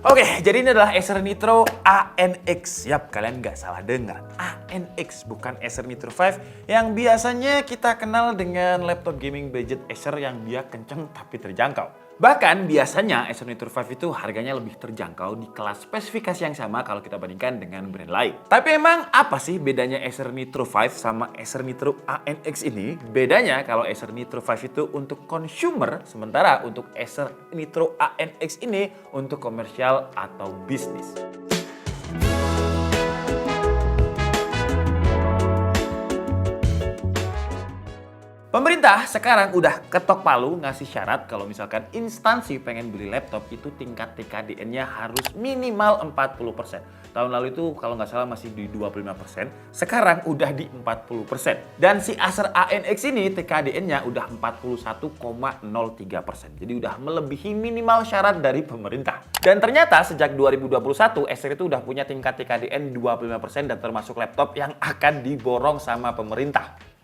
Oke, jadi ini adalah Acer Nitro ANX. Yap, kalian nggak salah dengar. ANX, bukan Acer Nitro 5 yang biasanya kita kenal dengan laptop gaming budget Acer yang dia kenceng tapi terjangkau. Bahkan biasanya Acer Nitro 5 itu harganya lebih terjangkau di kelas spesifikasi yang sama kalau kita bandingkan dengan brand lain. Tapi emang apa sih bedanya Acer Nitro 5 sama Acer Nitro ANX ini? Bedanya kalau Acer Nitro 5 itu untuk consumer, sementara untuk Acer Nitro ANX ini untuk komersial atau bisnis. Pemerintah sekarang udah ketok palu ngasih syarat kalau misalkan instansi pengen beli laptop itu tingkat TKDN-nya harus minimal 40%. Tahun lalu itu kalau nggak salah masih di 25%, sekarang udah di 40%. Dan si Acer ANX ini TKDN-nya udah 41,03%. Jadi udah melebihi minimal syarat dari pemerintah. Dan ternyata sejak 2021 Acer itu udah punya tingkat TKDN 25% dan termasuk laptop yang akan diborong sama pemerintah.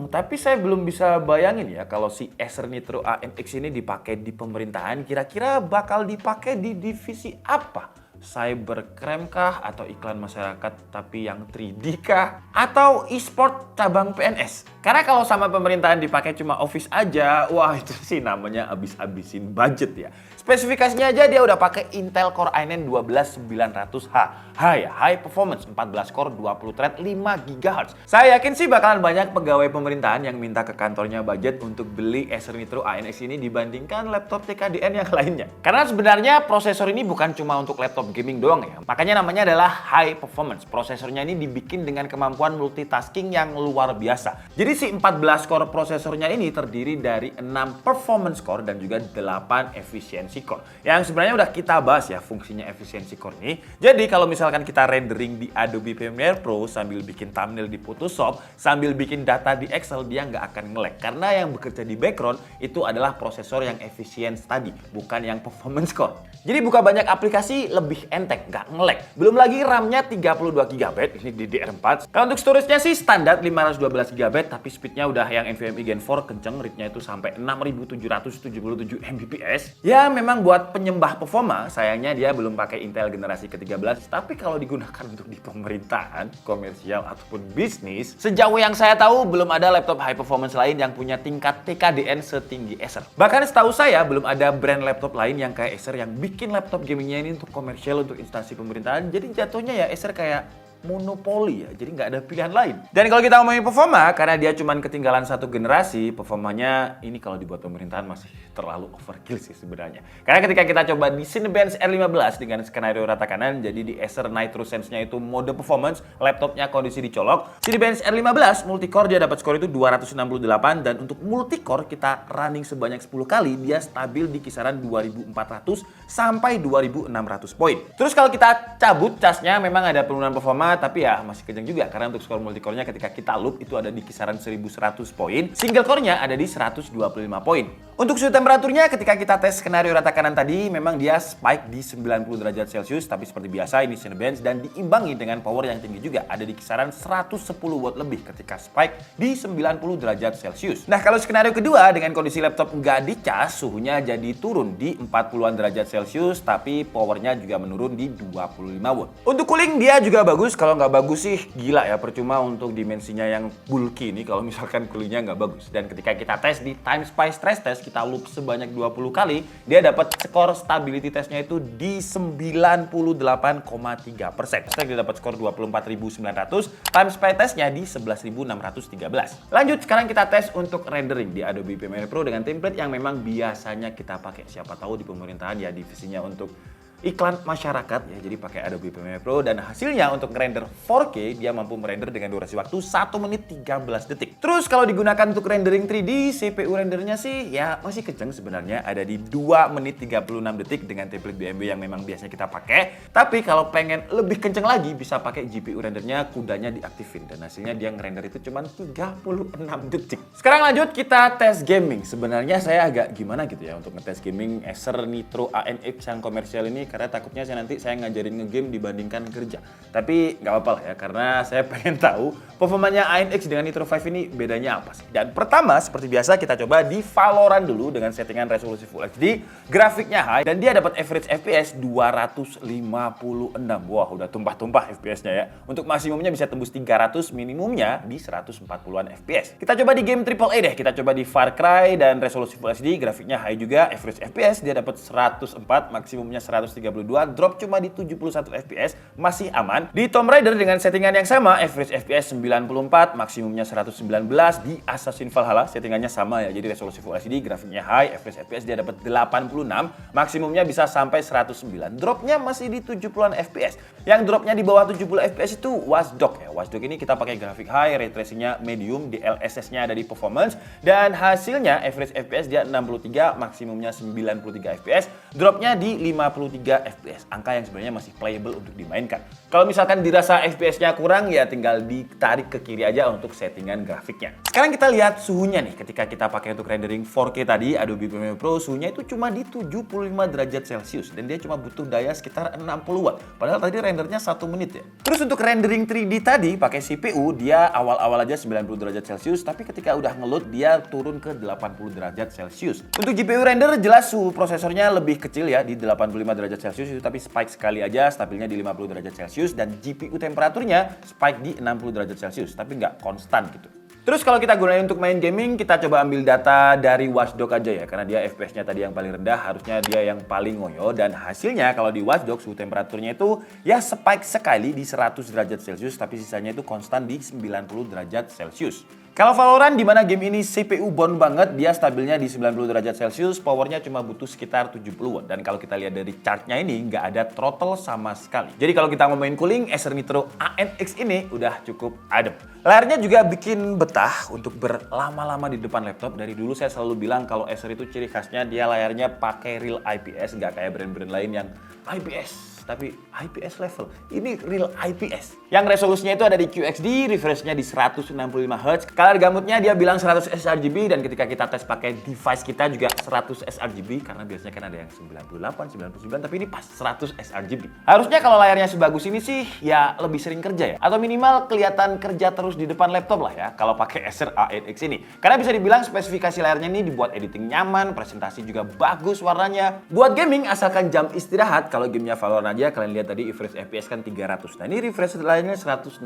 Tapi saya belum bisa bayangin ya kalau si Acer Nitro ANX ini dipakai di pemerintahan, kira-kira bakal dipakai di divisi apa? Cybercrime kah? Atau iklan masyarakat tapi yang 3D kah? Atau e-sport cabang PNS? Karena kalau sama pemerintahan dipakai cuma office aja, wah itu sih namanya abis-abisin budget ya. Spesifikasinya aja dia udah pakai Intel Core i9 12900H. High performance 14 core 20 thread 5 GHz. Saya yakin sih bakalan banyak pegawai pemerintahan yang minta ke kantornya budget untuk beli Acer Nitro ANX ini dibandingkan laptop TKDN yang lainnya. Karena sebenarnya prosesor ini bukan cuma untuk laptop gaming doang ya. Makanya namanya adalah high performance. Prosesornya ini dibikin dengan kemampuan multitasking yang luar biasa. Jadi si 14 core prosesornya ini terdiri dari 6 performance core dan juga 8 efficiency core. Yang sebenarnya udah kita bahas ya fungsinya efficiency core ini. Jadi kalau misalkan kita rendering di Adobe Premiere Pro sambil bikin thumbnail di Photoshop, sambil bikin data di Excel, dia nggak akan nge-lag. Karena yang bekerja di background itu adalah prosesor yang efisien tadi, bukan yang performance core. Jadi buka banyak aplikasi lebih enteng, nggak nge-lag. Belum lagi RAM-nya 32 GB, ini DDR4. Kalau untuk storage-nya sih standar 512 GB, tapi speed-nya udah yang NVMe Gen 4 kenceng, read-nya itu sampai 6777 Mbps. Ya memang buat penyembah performa, sayangnya dia belum pakai Intel generasi ke-13, tapi kalau digunakan untuk di pemerintahan, komersial ataupun bisnis, sejauh yang saya tahu belum ada laptop high performance lain yang punya tingkat TKDN setinggi Acer. Bahkan setahu saya belum ada brand laptop lain yang kayak Acer yang bikin laptop gamingnya ini untuk komersial, untuk instansi pemerintahan. Jadi jatuhnya ya Acer kayak monopoli ya, jadi nggak ada pilihan lain. Dan kalau kita ngomongin performa, karena dia cuma ketinggalan satu generasi, performanya ini kalau dibuat pemerintahan masih terlalu overkill sih sebenarnya. Karena ketika kita coba di Cinebench R15 dengan skenario rata kanan, jadi di Acer Nitro Sense-nya itu mode performance, laptopnya kondisi dicolok. Cinebench R15 multicore dia dapat skor itu 268, dan untuk multicore kita running sebanyak 10 kali, dia stabil di kisaran 2400 sampai 2600 poin. Terus kalau kita cabut casnya memang ada penurunan performa, tapi ya masih kencang juga karena untuk skor multicore-nya ketika kita loop itu ada di kisaran 1100 poin, single core-nya ada di 125 poin. Untuk suhu temperaturnya ketika kita tes skenario rata kanan tadi memang dia spike di 90 derajat Celcius, tapi seperti biasa ini Cinebench dan diimbangi dengan power yang tinggi juga, ada di kisaran 110 watt lebih ketika spike di 90 derajat Celcius. Nah kalau skenario kedua dengan kondisi laptop nggak dicas, suhunya jadi turun di 40-an derajat Celcius, tapi powernya juga menurun di 25 watt. Untuk cooling dia juga bagus. Kalau nggak bagus sih gila ya, percuma untuk dimensinya yang bulky ini kalau misalkan coolingnya nggak bagus. Dan ketika kita tes di TimeSpy stress test, kita loop sebanyak 20 kali, dia dapat skor stability testnya itu di 98,3%. Dia dapat skor 24.900, TimeSpy testnya di 11.613. Lanjut, sekarang kita tes untuk rendering di Adobe Premiere Pro dengan template yang memang biasanya kita pakai. Siapa tahu di pemerintahan ya divisinya untuk iklan masyarakat ya, jadi pakai Adobe Premiere Pro, dan hasilnya untuk render 4K dia mampu merender dengan durasi waktu 1 menit 13 detik. Terus kalau digunakan untuk rendering 3D, CPU rendernya sih ya masih kenceng sebenarnya, ada di 2 menit 36 detik dengan template BMW yang memang biasanya kita pakai. Tapi kalau pengen lebih kenceng lagi bisa pakai GPU rendernya, kudanya diaktifin, dan hasilnya dia ngerender itu cuma 36 detik. Sekarang lanjut kita tes gaming. Sebenarnya saya agak gimana gitu ya untuk ngetes gaming Acer Nitro ANX yang komersial ini, karena takutnya nanti saya ngajarin ngegame dibandingkan kerja. Tapi nggak apa-apa lah ya, karena saya pengen tahu performanya ANX dengan Nitro 5 ini bedanya apa sih. Dan pertama, seperti biasa kita coba di Valorant dulu dengan settingan resolusi Full HD, grafiknya high, dan dia dapat average FPS 256. Wah, udah tumpah-tumpah FPS-nya ya. Untuk maksimumnya bisa tembus 300, minimumnya di 140-an FPS. Kita coba di game AAA deh, kita coba di Far Cry dan resolusi Full HD, grafiknya high juga, average FPS dia dapat 104, maksimumnya 132, drop cuma di 71 FPS, masih aman. Di Tomb Raider dengan settingan yang sama, average FPS 94, maksimumnya 119. Di Assassin's Valhalla settingannya sama ya, jadi resolusi Full HD, grafiknya high, average FPS dia dapat 86, maksimumnya bisa sampai 109. Dropnya masih di 70-an FPS. Yang dropnya di bawah 70 FPS itu Watch Dogs ya. Watch Dogs ini kita pakai grafik high, ray tracingnya medium, DLSS-nya ada di performance, dan hasilnya average FPS dia 63, maksimumnya 93 FPS, dropnya di 53 FPS, angka yang sebenarnya masih playable untuk dimainkan. Kalau misalkan dirasa FPS-nya kurang, ya tinggal ditarik ke kiri aja untuk settingan grafiknya. Sekarang kita lihat suhunya nih, ketika kita pakai untuk rendering 4K tadi, Adobe Premiere Pro suhunya itu cuma di 75 derajat Celcius, dan dia cuma butuh daya sekitar 60 watt, padahal tadi rendernya 1 menit ya. Terus untuk rendering 3D tadi pakai CPU, dia awal-awal aja 90 derajat Celcius, tapi ketika udah ngeload dia turun ke 80 derajat Celcius. Untuk GPU render jelas suhu prosesornya lebih kecil ya, di 85 derajat Celcius itu, tapi spike sekali aja, stabilnya di 50 derajat Celcius, dan GPU temperaturnya spike di 60 derajat Celcius, tapi nggak konstan gitu. Terus kalau kita gunain untuk main gaming, kita coba ambil data dari Watch Dogs aja ya, karena dia FPS-nya tadi yang paling rendah, harusnya dia yang paling ngoyo, dan hasilnya kalau di Watch Dogs suhu temperaturnya itu ya spike sekali di 100 derajat Celcius, tapi sisanya itu konstan di 90 derajat Celcius. Kalau Valorant, di mana game ini CPU bond banget, dia stabilnya di 90 derajat Celcius, powernya cuma butuh sekitar 70 watt. Dan kalau kita lihat dari chartnya ini, nggak ada throttle sama sekali. Jadi kalau kita ngomongin cooling, Acer Nitro ANX ini udah cukup adem. Layarnya juga bikin betah untuk berlama-lama di depan laptop. Dari dulu saya selalu bilang kalau Acer itu ciri khasnya dia layarnya pakai real IPS, nggak kayak brand-brand lain yang IPS. Tapi IPS level, ini real IPS. Yang resolusinya itu ada di QXD, refreshnya di 165 Hz. Color gamutnya dia bilang 100 sRGB, dan ketika kita tes pakai device kita juga 100 sRGB, karena biasanya kan ada yang 98, 99, tapi ini pas 100 sRGB. Harusnya kalau layarnya sebagus ini sih ya lebih sering kerja ya, atau minimal kelihatan kerja terus di depan laptop lah ya kalau pakai Acer ANX ini. Karena bisa dibilang spesifikasi layarnya ini dibuat editing nyaman, presentasi juga bagus warnanya. Buat gaming asalkan jam istirahat, kalau gamenya Valorant aja kalian lihat tadi refresh FPS kan 300. Nah ini refresh rate-nya 165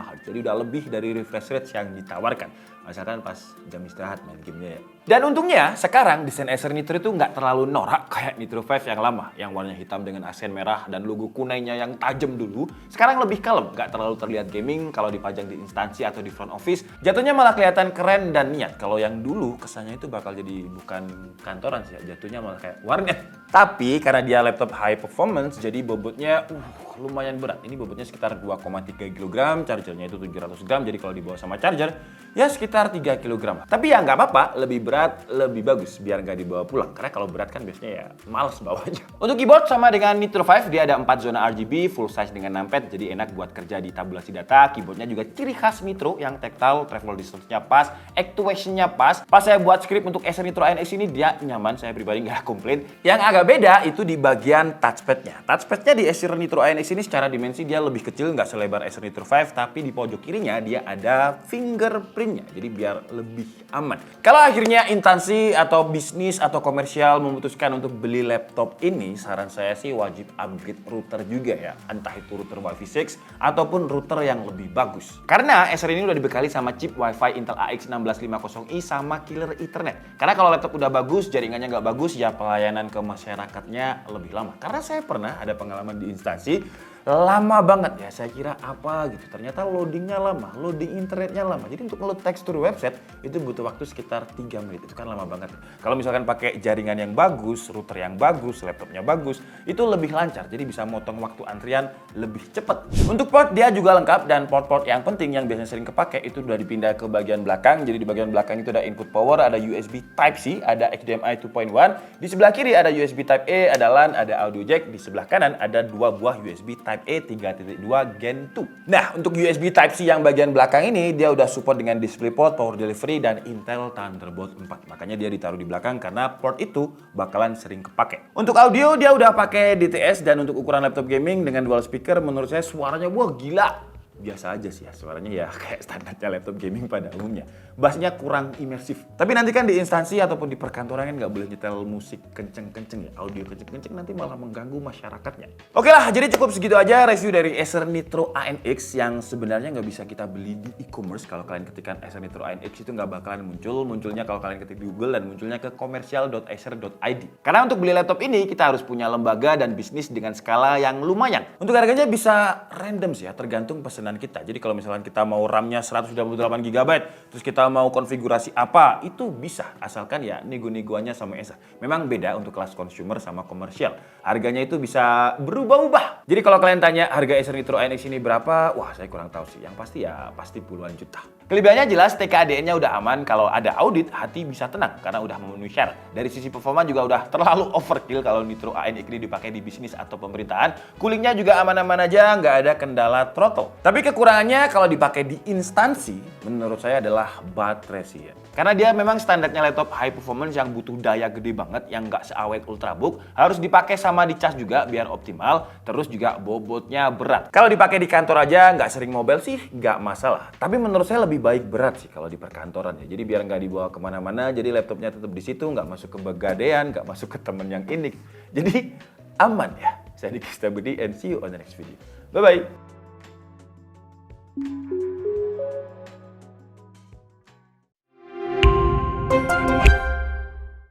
Hz. Jadi udah lebih dari refresh rate yang ditawarkan. Asalkan pas jam istirahat main gamenya ya. Dan untungnya sekarang desain Acer Nitro itu nggak terlalu norak kayak Nitro 5 yang lama, yang warnanya hitam dengan aksen merah dan logo kunainya yang tajam dulu. Sekarang lebih kalem, nggak terlalu terlihat gaming kalau dipajang di instansi atau di front office. Jatuhnya malah kelihatan keren dan niat. Kalau yang dulu kesannya itu bakal jadi bukan kantoran sih, jatuhnya malah kayak warnet. Tapi karena dia laptop high performance, jadi bobotnya lumayan berat. Ini bobotnya sekitar 2,3 kg, chargernya itu 700 gram, jadi kalau dibawa sama charger ya sekitar 3 kg. Tapi ya nggak apa-apa, lebih berat lebih bagus biar nggak dibawa pulang. Karena kalau berat kan biasanya ya males bawanya. Untuk keyboard sama dengan Nitro 5, dia ada 4 zona RGB, full size dengan numpad, jadi enak buat kerja di tabulasi data. Keyboardnya juga ciri khas Nitro yang tactile, travel distance-nya pas, actuation-nya pas. Pas saya buat script untuk Acer Nitro ANX ini dia nyaman, saya pribadi nggak komplain. Yang agak beda itu di bagian touchpad-nya. Touchpad-nya di Acer Nitro ANX ini secara dimensi dia lebih kecil, nggak selebar Acer Nitro 5, tapi di pojok kirinya dia ada fingerprint-nya, jadi biar lebih aman. Kalau akhirnya instansi atau bisnis atau komersial memutuskan untuk beli laptop ini, saran saya sih wajib upgrade router juga ya, entah itu router Wi-Fi 6 ataupun router yang lebih bagus. Karena Acer ini udah dibekali sama chip Wi-Fi Intel AX1650i sama killer Ethernet. Karena kalau laptop udah bagus, jaringannya nggak bagus, ya pelayanan ke masyarakatnya lebih lama. Karena saya pernah ada pengalaman di instansi, lama banget ya, saya kira apa gitu, ternyata loadingnya lama, loading internetnya lama. Jadi untuk ngeload tekstur website itu butuh waktu sekitar 3 menit, itu kan lama banget. Kalau misalkan pakai jaringan yang bagus, router yang bagus, laptopnya bagus, itu lebih lancar, jadi bisa motong waktu antrian lebih cepat. Untuk port dia juga lengkap, dan port-port yang penting yang biasanya sering kepake itu udah dipindah ke bagian belakang. Jadi di bagian belakang itu ada input power, ada USB Type-C, ada HDMI 2.1, di sebelah kiri ada USB Type-A, ada LAN, ada audio jack, di sebelah kanan ada 2 buah USB Type Type-A 3.2 Gen 2. Nah, untuk USB Type-C yang bagian belakang ini, dia udah support dengan DisplayPort, Power Delivery, dan Intel Thunderbolt 4. Makanya dia ditaruh di belakang karena port itu bakalan sering kepake. Untuk audio, dia udah pakai DTS, dan untuk ukuran laptop gaming dengan dual speaker, menurut saya suaranya wah gila. Biasa aja sih ya, suaranya ya kayak standarnya laptop gaming pada umumnya. Bassnya kurang imersif. Tapi nanti kan di instansi ataupun di perkantoran kan nggak boleh nyetel musik kenceng-kenceng ya. Audio kenceng-kenceng nanti malah mengganggu masyarakatnya. Oke lah, jadi cukup segitu aja review dari Acer Nitro ANX yang sebenarnya nggak bisa kita beli di e-commerce. Kalau kalian ketikkan Acer Nitro ANX itu nggak bakalan muncul. Munculnya kalau kalian ketik di Google dan munculnya ke komersial.acer.id. Karena untuk beli laptop ini kita harus punya lembaga dan bisnis dengan skala yang lumayan. Untuk harganya bisa random sih ya, tergantung pesanan kita. Jadi kalau misalkan kita mau RAM-nya 128 GB, terus kita mau konfigurasi apa, itu bisa. Asalkan ya nego-negoannya sama Acer. Memang beda untuk kelas consumer sama komersial. Harganya itu bisa berubah-ubah. Jadi kalau kalian tanya harga Acer Nitro ANX ini berapa, wah saya kurang tahu sih. Yang pasti ya pasti puluhan juta. Kelebihannya jelas, TKDN-nya udah aman. Kalau ada audit, hati bisa tenang karena udah memenuhi syarat. Dari sisi performa juga udah terlalu overkill kalau Nitro ANX ini dipakai di bisnis atau pemerintahan. Coolingnya juga aman-aman aja, nggak ada kendala throttle. Tapi kekurangannya kalau dipakai di instansi, menurut saya adalah baterai sih ya. Karena dia memang standarnya laptop high performance yang butuh daya gede banget, yang nggak seawet Ultrabook, harus dipakai sama dicas juga biar optimal, terus juga bobotnya berat. Kalau dipakai di kantor aja, nggak sering mobile sih, nggak masalah. Tapi menurut saya lebih baik berat sih kalau di perkantoran ya. Jadi biar nggak dibawa kemana-mana, jadi laptopnya tetap di situ, nggak masuk ke begadean, nggak masuk ke temen yang ini. Jadi aman ya. Saya Diki Setiabudi and see you on the next video. Bye-bye.